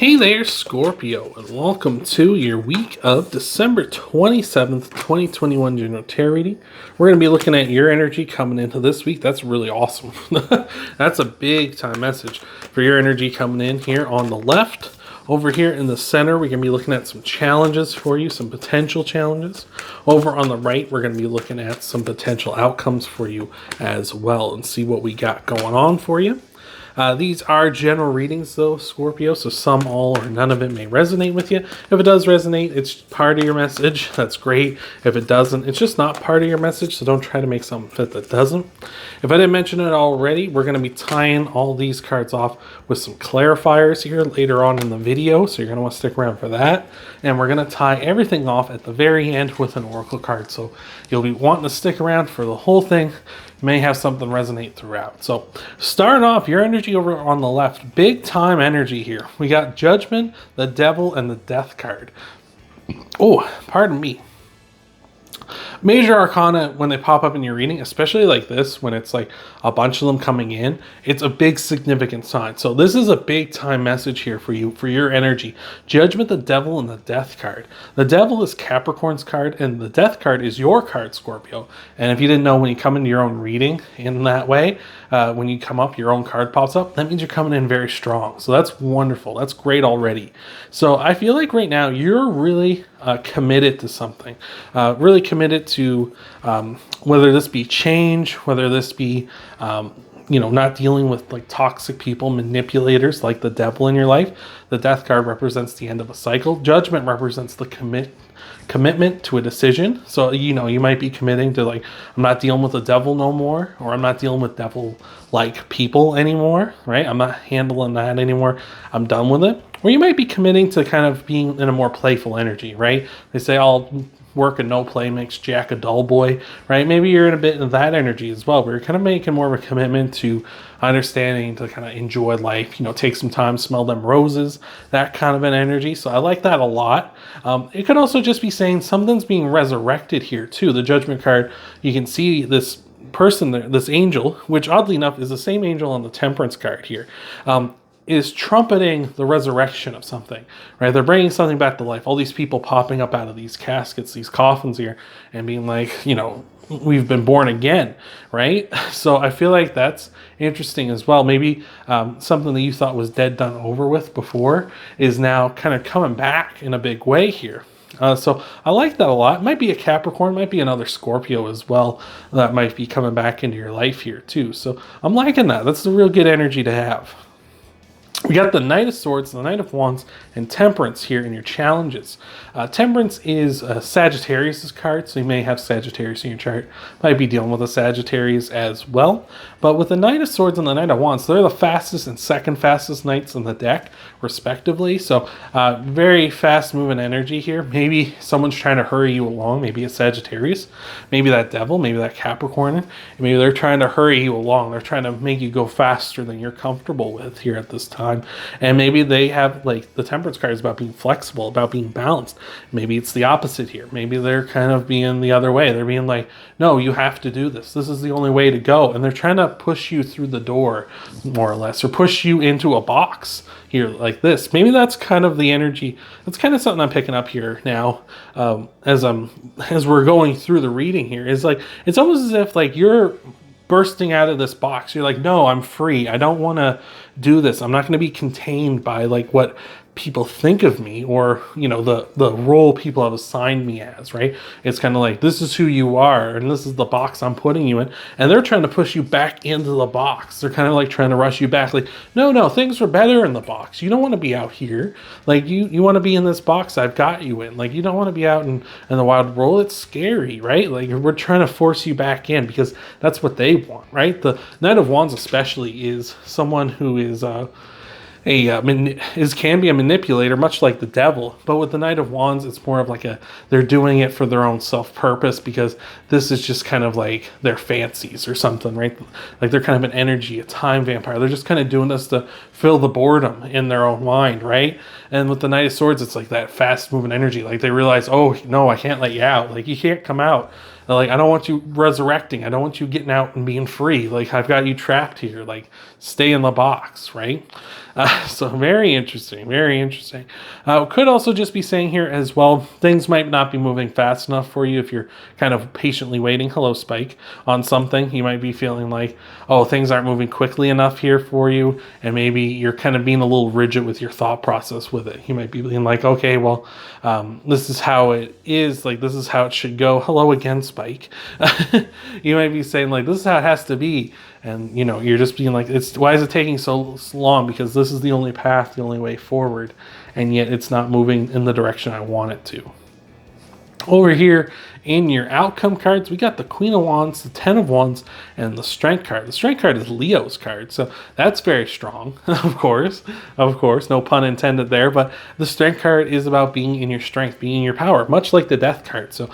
Hey there, Scorpio, and welcome to your week of December 27th, 2021 general tarot reading. We're going to be looking at your energy coming into this week. That's really awesome. That's a big time message for your energy coming in here on the left. Over here in the center, we're going to be looking at some challenges for you, some potential challenges. Over on the right, we're going to be looking at some potential outcomes for you as well and see what we got going on for you. These are general readings, though, Scorpio, so some, all, or none of it may resonate with you. If it does resonate, it's part of your message. That's great. If it doesn't, it's just not part of your message, so don't try to make something fit that doesn't. If I didn't mention it already, we're going to be tying all these cards off with some clarifiers here later on in the video, so you're going to want to stick around for that. And we're going to tie everything off at the very end with an oracle card, so you'll be wanting to stick around for the whole thing. May have something resonate throughout. So starting off, your energy over on the left, big time energy here. We got Judgment, the Devil, and the Death card. Oh, pardon me. Major arcana, when they pop up in your reading, especially like this, when it's like a bunch of them coming in, it's a big significant sign. So this is a big time message here for you, for your energy. Judgment, the Devil, and the Death card. The Devil is Capricorn's card, and the Death card is your card, Scorpio. And if you didn't know, when you come into your own reading in that way, when you come up, your own card pops up, that means you're coming in very strong. So that's wonderful. That's great already. So I feel like right now you're really committed to something, really committed to whether this be change, whether this be not dealing with like toxic people, manipulators like the devil in your life. The Death card represents the end of a cycle. Judgment represents the commitment to a decision. So you might be committing to, like, I'm not dealing with the devil no more, or I'm not dealing with devil like people anymore, right? I'm not handling that anymore. I'm done with it. Or you might be committing to kind of being in a more playful energy, right? They say all work and no play makes Jack a dull boy, right? Maybe you're in a bit of that energy as well, but you're kind of making more of a commitment to understanding to kind of enjoy life, take some time, smell them roses, that kind of an energy. So I like that a lot. It could also just be saying something's being resurrected here too. The Judgment card, you can see this person there, this angel, which oddly enough is the same angel on the Temperance card here, is trumpeting the resurrection of something, right? They're bringing something back to life. All these people popping up out of these caskets, these coffins here, and being like, we've been born again, right? So I feel like that's interesting as well. Maybe something that you thought was dead, done, over with before is now kind of coming back in a big way here. So I like that a lot. It might be a Capricorn, might be another Scorpio as well, that might be coming back into your life here too. So I'm liking that. That's a real good energy to have. We got the Knight of Swords, the Knight of Wands, and Temperance here in your challenges. Temperance is Sagittarius' card, so you may have Sagittarius in your chart. Might be dealing with a Sagittarius as well. But with the Knight of Swords and the Knight of Wands, they're the fastest and second fastest knights in the deck, respectively. So very fast moving energy here. Maybe someone's trying to hurry you along. Maybe it's Sagittarius. Maybe that Devil. Maybe that Capricorn. Maybe they're trying to hurry you along. They're trying to make you go faster than you're comfortable with here at this time. And maybe they have, like, the Temperance card is about being flexible, about being balanced. Maybe it's the opposite here. Maybe they're kind of being the other way. They're being like, no, you have to do this. This is the only way to go. And they're trying to push you through the door, more or less, or push you into a box here like this. Maybe that's kind of the energy. That's kind of something I'm picking up here now, as we're going through the reading here. Is like, it's almost as if like you're bursting out of this box. You're like, no, I'm free. I don't want to do this. I'm not going to be contained by like what people think of me, or the role people have assigned me as, right? It's kind of like, this is who you are, and this is the box I'm putting you in, and they're trying to push you back into the box. They're kind of like trying to rush you back, like, no, things are better in the box. You don't want to be out here. Like, you want to be in this box I've got you in. Like, you don't want to be out in the wild world. It's scary, right? Like, we're trying to force you back in because that's what they want, right? The Knight of Wands especially is someone who is can be a manipulator, much like the devil. But with the Knight of Wands, it's more of like they're doing it for their own self-purpose, because this is just kind of like their fancies or something, right? Like they're kind of an energy, a time vampire. They're just kind of doing this to fill the boredom in their own mind, right? And with the Knight of Swords, it's like that fast-moving energy. Like they realize, oh, no, I can't let you out. Like you can't come out. Like, I don't want you resurrecting. I don't want you getting out and being free. Like, I've got you trapped here. Like, stay in the box, right? So very interesting, very interesting. Could also just be saying here as well, things might not be moving fast enough for you if you're kind of patiently waiting, hello Spike, on something. You might be feeling like, oh, things aren't moving quickly enough here for you, and maybe you're kind of being a little rigid with your thought process with it. You might be being like, okay, well, this is how it is, like this is how it should go. Hello again, Spike. You might be saying like, this is how it has to be. And, you know, you're just being like, why is it taking so long? Because this is the only path, the only way forward. And yet it's not moving in the direction I want it to. Over here in your outcome cards, we got the Queen of Wands, the Ten of Wands, and the Strength card. The Strength card is Leo's card, so that's very strong, of course, no pun intended there, but the Strength card is about being in your strength, being in your power, much like the Death card. So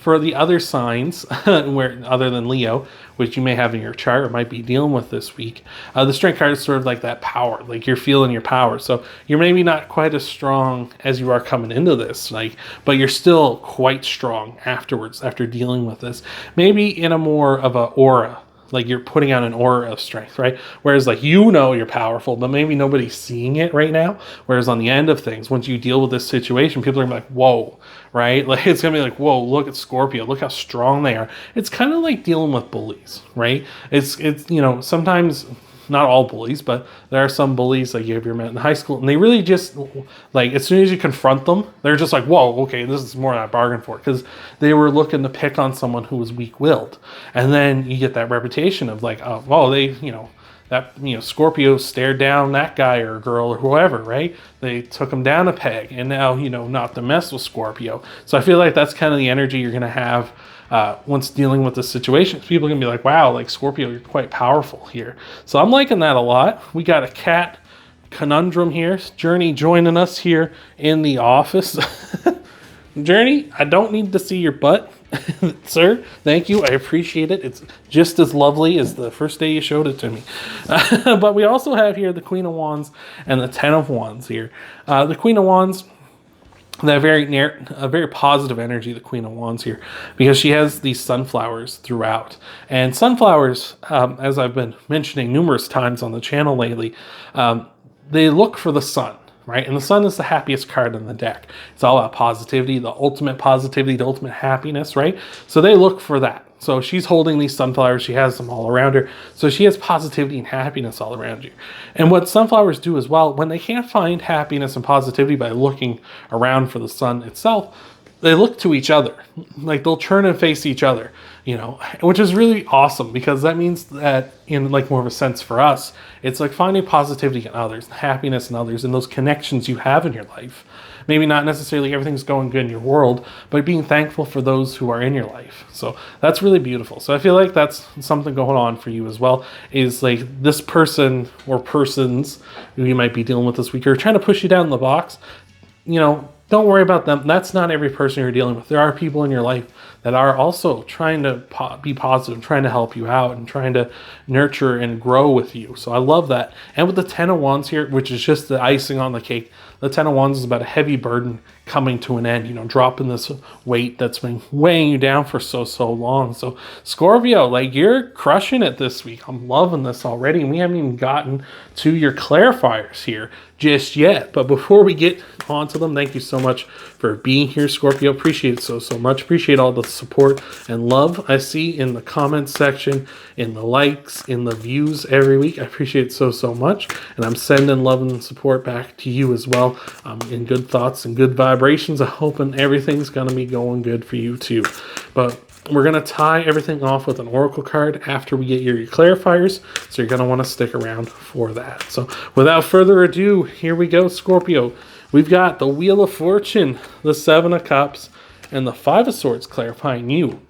for the other signs, where other than Leo, which you may have in your chart or might be dealing with this week, the Strength card is sort of like that power, like you're feeling your power. So you're maybe not quite as strong as you are coming into this, like, but you're still quite strong afterwards, after dealing with this. Maybe in a more of a aura, like you're putting out an aura of strength, right? Whereas like, you know, you're powerful, but maybe nobody's seeing it right now. Whereas on the end of things, once you deal with this situation, people are gonna be like, whoa, right? Like it's gonna be like, whoa, look at Scorpio, look how strong they are. It's kind of like dealing with bullies, right? It's you know, sometimes, not all bullies, but there are some bullies like you've ever met in high school, and they really just, like, as soon as you confront them, they're just like, whoa, okay, this is more than I bargained for, because they were looking to pick on someone who was weak-willed. And then you get that reputation of like, oh, well, they, you know, that, you know, Scorpio stared down that guy or girl or whoever, right? They took him down a peg, and now, you know, not to mess with Scorpio. So I feel like that's kind of the energy you're going to have once dealing with this situation. People are going to be like, wow, like Scorpio, you're quite powerful here. So I'm liking that a lot. We got a cat conundrum here. Journey joining us here in the office. Journey, I don't need to see your butt, sir. Thank you. I appreciate it. It's just as lovely as the first day you showed it to me. But we also have here the Queen of Wands and the Ten of Wands here. The Queen of Wands, that very positive energy, the Queen of Wands here, because she has these sunflowers throughout. And sunflowers, as I've been mentioning numerous times on the channel lately, they look for the sun, right? And the sun is the happiest card in the deck. It's all about positivity, the ultimate happiness, right? So they look for that. So she's holding these sunflowers. She has them all around her. So she has positivity and happiness all around you. And what sunflowers do as well, when they can't find happiness and positivity by looking around for the sun itself, they look to each other. Like they'll turn and face each other, you know, which is really awesome, because that means that in like more of a sense for us, it's like finding positivity in others, happiness in others, and those connections you have in your life. Maybe not necessarily everything's going good in your world, but being thankful for those who are in your life. So that's really beautiful. So I feel like that's something going on for you as well, is like this person or persons who you might be dealing with this week are trying to push you down in the box. You know, don't worry about them. That's not every person you're dealing with. There are people in your life that are also trying to be positive, trying to help you out, and trying to nurture and grow with you. So I love that. And with the Ten of Wands here, which is just the icing on the cake, the Ten of Wands is about a heavy burden coming to an end, you know, dropping this weight that's been weighing you down for so long. So Scorpio, like, you're crushing it this week. I'm loving this already. And we haven't even gotten to your clarifiers here just yet. But before we get onto them, thank you so much for being here, Scorpio. Appreciate it so much. Appreciate all the support and love I see in the comments section, in the likes, in the views every week. I appreciate it so much. And I'm sending love and support back to you as well, in good thoughts and good vibrations. I'm hoping everything's going to be going good for you too. But we're going to tie everything off with an oracle card after we get your clarifiers, so you're going to want to stick around for that. So without further ado, here we go, Scorpio. We've got the Wheel of Fortune, the Seven of Cups, and the Five of Swords clarifying you.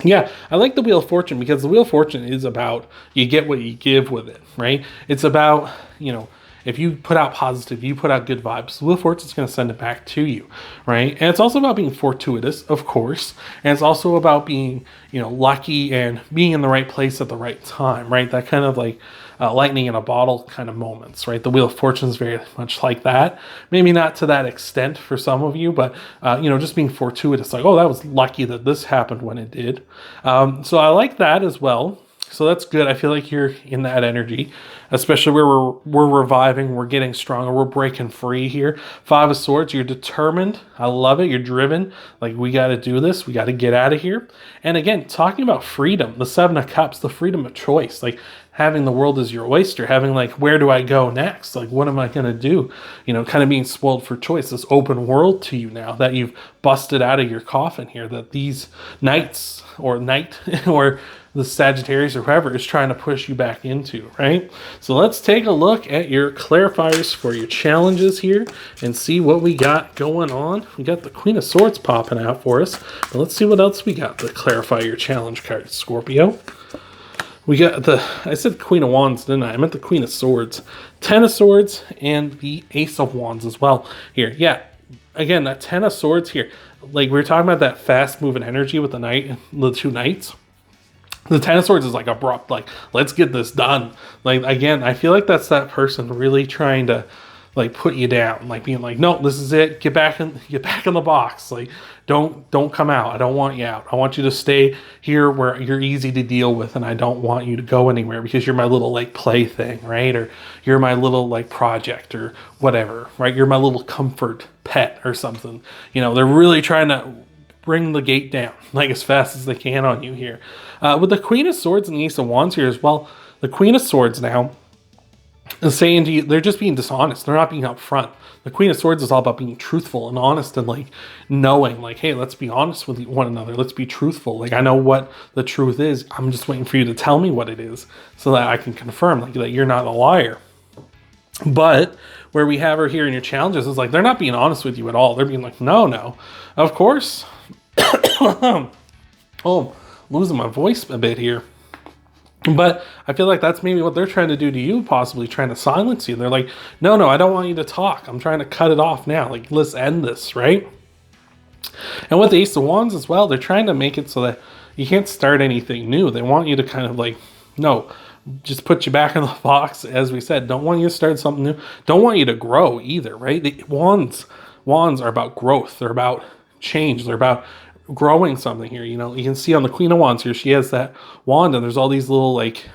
Yeah, I like the Wheel of Fortune, because the Wheel of Fortune is about you get what you give with it, right? It's about, you know, if you put out positive, you put out good vibes, the Wheel of Fortune's going to send it back to you, right? And it's also about being fortuitous, of course. And it's also about being, you know, lucky and being in the right place at the right time, right? That kind of like lightning in a bottle kind of moments, right? The Wheel of Fortune is very much like that. Maybe not to that extent for some of you, but, you know, just being fortuitous, like, oh, that was lucky that this happened when it did. So I like that as well. So that's good. I feel like you're in that energy, especially where we're reviving, we're getting stronger, we're breaking free here. Five of Swords, you're determined. I love it. You're driven. Like, we got to do this. We got to get out of here. And again, talking about freedom, the Seven of Cups, the freedom of choice, like having the world as your oyster, having like, where do I go next? Like, what am I going to do? You know, kind of being spoiled for choice, this open world to you now that you've busted out of your coffin here, that these nights or night or the Sagittarius or whoever is trying to push you back into, right? So let's take a look at your clarifiers for your challenges here and see what we got going on. We got the Queen of Swords popping out for us, but let's see what else we got to clarify your challenge cards, Scorpio. We got I said Queen of Wands, didn't I? I meant the Queen of Swords. 10 of Swords and the Ace of Wands as well here. Yeah, again, that 10 of Swords here. Like, we were talking about that fast moving energy with the two knights. The Ten of Swords is like abrupt, like, let's get this done. Like, again, I feel like that's that person really trying to like put you down, like being like, no, this is it. Get back in the box. Like, don't come out. I don't want you out. I want you to stay here where you're easy to deal with, and I don't want you to go anywhere because you're my little like plaything, right? Or you're my little like project or whatever, right? You're my little comfort pet or something. You know, they're really trying to bring the gate down like as fast as they can on you here. With the Queen of Swords and the Ace of Wands here as well, the Queen of Swords now is saying to you, they're just being dishonest. They're not being upfront. The Queen of Swords is all about being truthful and honest and like knowing like, hey, let's be honest with one another. Let's be truthful. Like, I know what the truth is. I'm just waiting for you to tell me what it is so that I can confirm like that you're not a liar. But where we have her here in your challenges is like, they're not being honest with you at all. They're being like, no, of course. Oh, losing my voice a bit here. But I feel like that's maybe what they're trying to do to you, possibly trying to silence you. They're like, no, I don't want you to talk. I'm trying to cut it off now. Like, let's end this, right? And with the Ace of Wands as well, they're trying to make it so that you can't start anything new. They want you to kind of like, no, just put you back in the box. As we said, don't want you to start something new. Don't want you to grow either, right? The wands are about growth. They're about change. They're about growing something here. You know, you can see on the Queen of Wands here, she has that wand and there's all these little like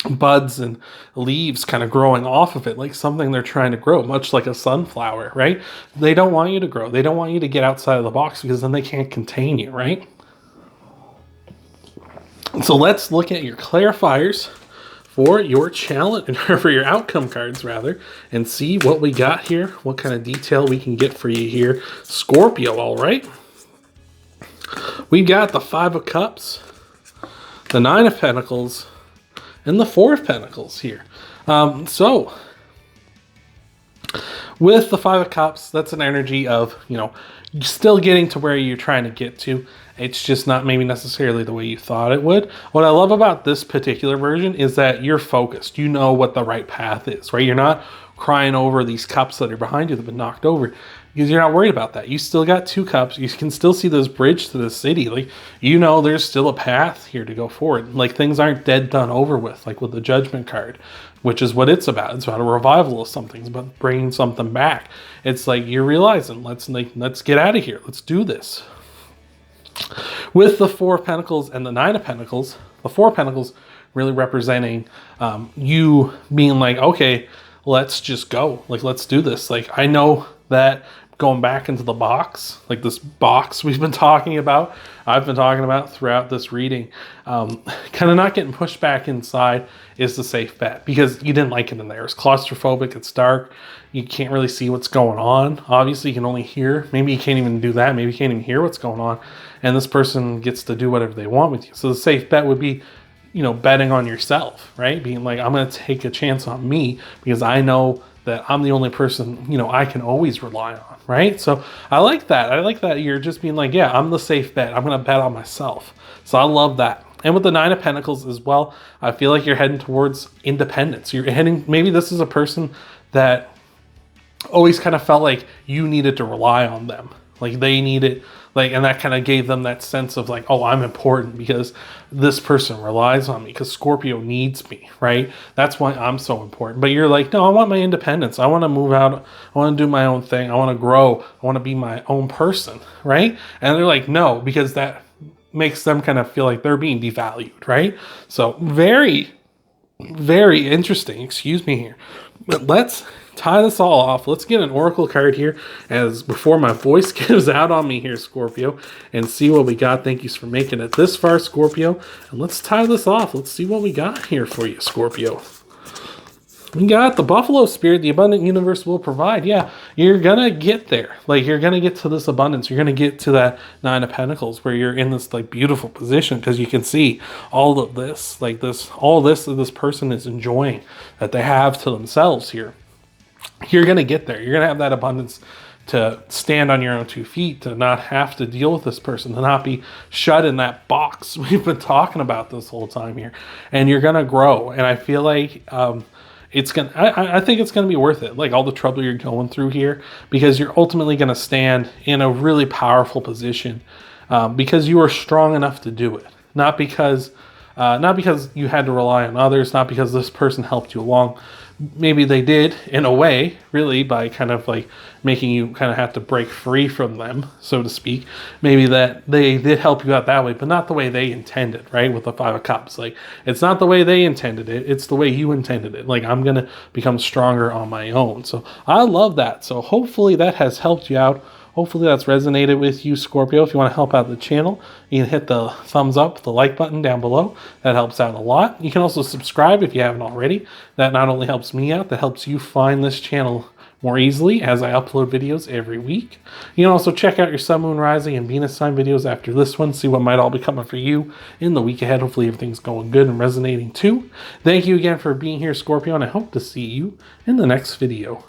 buds and leaves kind of growing off of it, like something they're trying to grow, much like a sunflower, right? They don't want you to grow. They don't want you to get outside of the box because then they can't contain you, right? So let's look at your clarifiers for your challenge, or for your outcome cards rather, and see what we got here, what kind of detail we can get for you here, Scorpio. All right. We got the Five of Cups, the Nine of Pentacles, and the Four of Pentacles here. So with the Five of Cups, that's an energy of, you know, still getting to where you're trying to get to. It's just not maybe necessarily the way you thought it would. What I love about this particular version is that you're focused. You know what the right path is, right? You're not crying over these cups that are behind you that have been knocked over, because you're not worried about that. You still got two cups. You can still see this bridge to the city. Like, you know, there's still a path here to go forward. Like, things aren't dead, done, over with, like with the Judgment card, which is what it's about. It's about a revival of something. It's about bringing something back. It's like you're realizing, let's get out of here. Let's do this. With the Four of Pentacles and the Nine of Pentacles, the Four of Pentacles really representing you being like, okay, let's just go. Like, let's do this. Like, I know that going back into the box, like this box we've been talking about, I've been talking about throughout this reading, kind of not getting pushed back inside is the safe bet, because you didn't like it in there. It's claustrophobic, it's dark, you can't really see what's going on. Obviously, you can only hear. Maybe you can't even do that. Maybe you can't even hear what's going on. And this person gets to do whatever they want with you. So the safe bet would be, you know, betting on yourself, right? Being like, I'm going to take a chance on me because I know that I'm the only person, you know, I can always rely on, right? So I like that. I like that you're just being like, yeah, I'm the safe bet. I'm going to bet on myself. So I love that. And with the Nine of Pentacles as well, I feel like you're heading towards independence. You're heading, maybe this is a person that always kind of felt like you needed to rely on them. Like they needed, like, and that kind of gave them that sense of like, oh, I'm important because this person relies on me, because Scorpio needs me, right? That's why I'm so important. But you're like, no, I want my independence. I want to move out. I want to do my own thing. I want to grow. I want to be my own person, right? And they're like, no, because that makes them kind of feel like they're being devalued, right? So very, very interesting. Excuse me here. But let's tie this all off. Let's get an oracle card here as before my voice gives out on me here, Scorpio, and see what we got. Thank you for making it this far, Scorpio. And let's tie this off. Let's see what we got here for you, Scorpio. We got the Buffalo Spirit, the abundant universe will provide. Yeah, you're going to get there. Like, you're going to get to this abundance. You're going to get to that Nine of Pentacles where you're in this, like, beautiful position because you can see all of this, like this, all this that this person is enjoying that they have to themselves here. You're going to get there. You're going to have that abundance to stand on your own 2 feet, to not have to deal with this person, to not be shut in that box we've been talking about this whole time here. And you're going to grow. And I feel like, I think it's gonna be worth it, like all the trouble you're going through here, because you're ultimately gonna stand in a really powerful position, because you are strong enough to do it, not because you had to rely on others, not because this person helped you along. Maybe they did in a way, really, by kind of like making you kind of have to break free from them, so to speak. Maybe that they did help you out that way, but not the way they intended, right? With the Five of Cups. Like, it's not the way they intended it. It's the way you intended it. Like, I'm going to become stronger on my own. So I love that. So hopefully that has helped you out. Hopefully that's resonated with you, Scorpio. If you want to help out the channel, you can hit the thumbs up, the like button down below. That helps out a lot. You can also subscribe if you haven't already. That not only helps me out, that helps you find this channel more easily as I upload videos every week. You can also check out your Sun, Moon, Rising, and Venus sign videos after this one. See what might all be coming for you in the week ahead. Hopefully everything's going good and resonating too. Thank you again for being here, Scorpio, and I hope to see you in the next video.